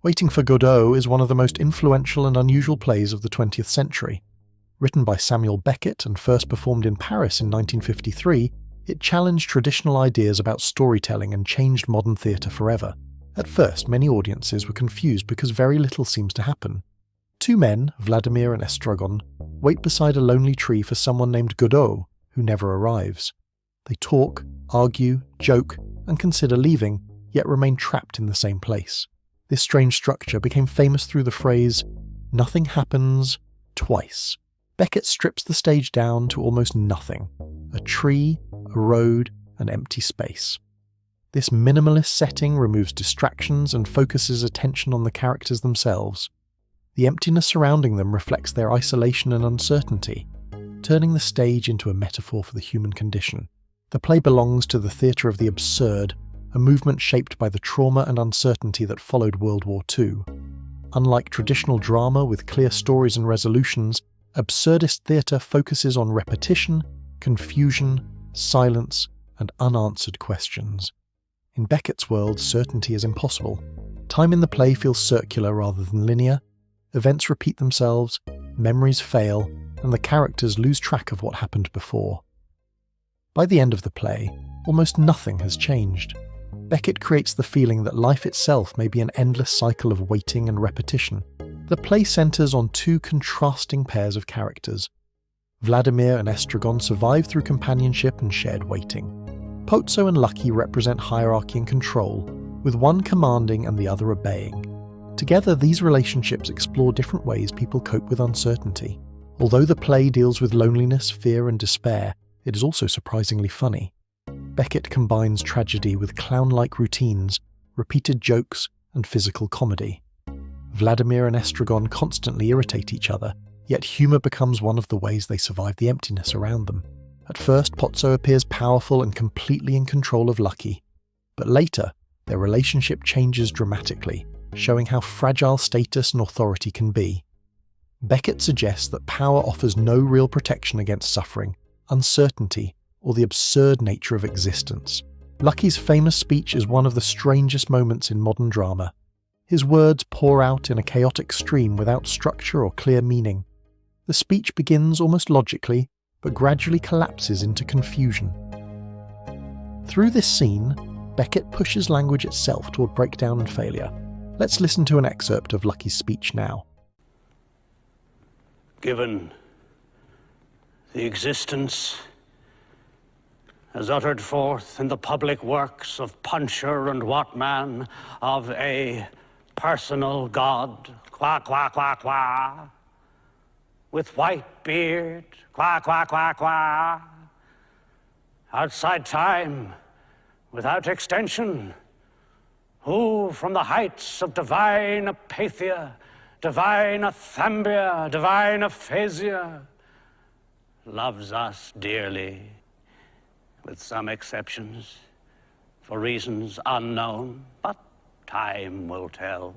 Waiting for Godot is one of the most influential and unusual plays of the 20th century. Written by Samuel Beckett and first performed in Paris in 1953, it challenged traditional ideas about storytelling and changed modern theatre forever. At first, many audiences were confused because very little seems to happen. Two men, Vladimir and Estragon, wait beside a lonely tree for someone named Godot, who never arrives. They talk, argue, joke, and consider leaving, yet remain trapped in the same place. This strange structure became famous through the phrase, "Nothing happens twice." Beckett strips the stage down to almost nothing: a tree, a road, an empty space. This minimalist setting removes distractions and focuses attention on the characters themselves. The emptiness surrounding them reflects their isolation and uncertainty, turning the stage into a metaphor for the human condition. The play belongs to the theatre of the absurd, a movement shaped by the trauma and uncertainty that followed World War II. Unlike traditional drama with clear stories and resolutions, absurdist theatre focuses on repetition, confusion, silence, and unanswered questions. In Beckett's world, certainty is impossible. Time in the play feels circular rather than linear. Events repeat themselves, memories fail, and the characters lose track of what happened before. By the end of the play, almost nothing has changed. Beckett creates the feeling that life itself may be an endless cycle of waiting and repetition. The play centres on two contrasting pairs of characters. Vladimir and Estragon survive through companionship and shared waiting. Pozzo and Lucky represent hierarchy and control, with one commanding and the other obeying. Together, these relationships explore different ways people cope with uncertainty. Although the play deals with loneliness, fear, and despair, it is also surprisingly funny. Beckett combines tragedy with clown-like routines, repeated jokes, and physical comedy. Vladimir and Estragon constantly irritate each other, yet humour becomes one of the ways they survive the emptiness around them. At first, Pozzo appears powerful and completely in control of Lucky, but later, their relationship changes dramatically, showing how fragile status and authority can be. Beckett suggests that power offers no real protection against suffering, uncertainty, or the absurd nature of existence. Lucky's famous speech is one of the strangest moments in modern drama. His words pour out in a chaotic stream without structure or clear meaning. The speech begins almost logically, but gradually collapses into confusion. Through this scene, Beckett pushes language itself toward breakdown and failure. Let's listen to an excerpt of Lucky's speech now. Given the existence as uttered forth in the public works of Puncher and Watman of a personal God, qua, qua, qua, qua, with white beard, qua, qua, qua, qua, outside time, without extension, who from the heights of divine apathia, divine athambia, divine aphasia, loves us dearly, with some exceptions, for reasons unknown, but time will tell,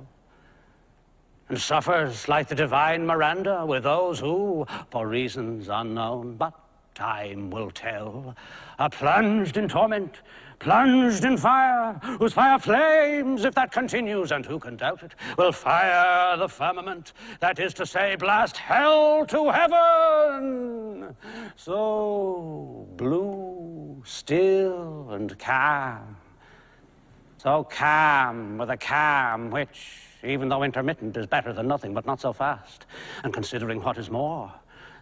and suffers like the divine Miranda with those who, for reasons unknown, but time will tell, are plunged in torment, plunged in fire, whose fire flames, if that continues, and who can doubt it, will fire the firmament, that is to say, blast hell to heaven. So blue, still, and calm. So calm with a calm which, even though intermittent, is better than nothing, but not so fast. And considering what is more,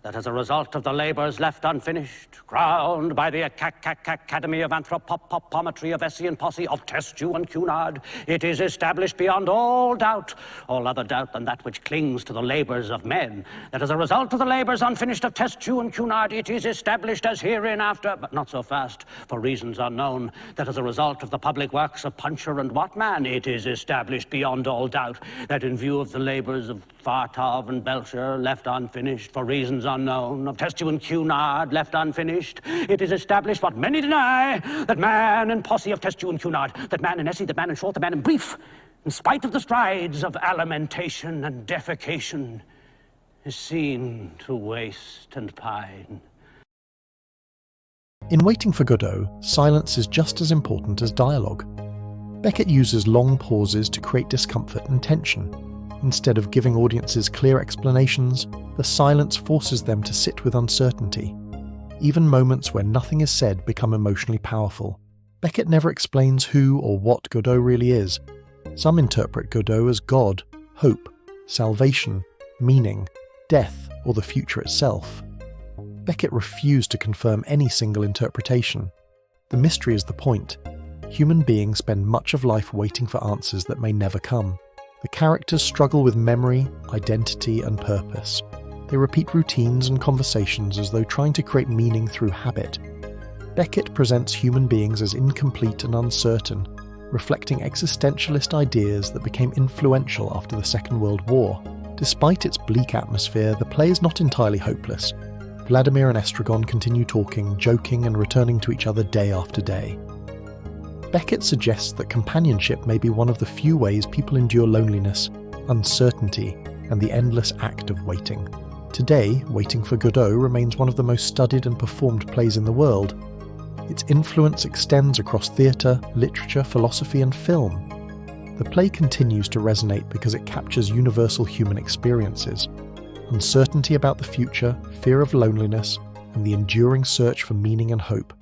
that as a result of the labours left unfinished, crowned by the Academy of Anthropometry of Essie and Posse of Testu and Cunard, it is established beyond all doubt, all other doubt than that which clings to the labours of men, that as a result of the labours unfinished of Testu and Cunard, it is established as hereinafter, but not so fast, for reasons unknown, that as a result of the public works of Puncher and Watman, it is established beyond all doubt, that in view of the labours of Fartov and Belcher, left unfinished, for reasons unknown, of Testu and Cunard, left unfinished, it is established what many deny, that man and Posse of Testu and Cunard, that man in Essie, that man in Short, that man in Brief, in spite of the strides of alimentation and defecation, is seen to waste and pine. In Waiting for Godot, silence is just as important as dialogue. Beckett uses long pauses to create discomfort and tension. Instead of giving audiences clear explanations, the silence forces them to sit with uncertainty. Even moments where nothing is said become emotionally powerful. Beckett never explains who or what Godot really is. Some interpret Godot as God, hope, salvation, meaning, death, or the future itself. Beckett refused to confirm any single interpretation. The mystery is the point. Human beings spend much of life waiting for answers that may never come. The characters struggle with memory, identity, and purpose. They repeat routines and conversations as though trying to create meaning through habit. Beckett presents human beings as incomplete and uncertain, reflecting existentialist ideas that became influential after the Second World War. Despite its bleak atmosphere, the play is not entirely hopeless. Vladimir and Estragon continue talking, joking, and returning to each other day after day. Beckett suggests that companionship may be one of the few ways people endure loneliness, uncertainty, and the endless act of waiting. Today, Waiting for Godot remains one of the most studied and performed plays in the world. Its influence extends across theatre, literature, philosophy, and film. The play continues to resonate because it captures universal human experiences: uncertainty about the future, fear of loneliness, and the enduring search for meaning and hope.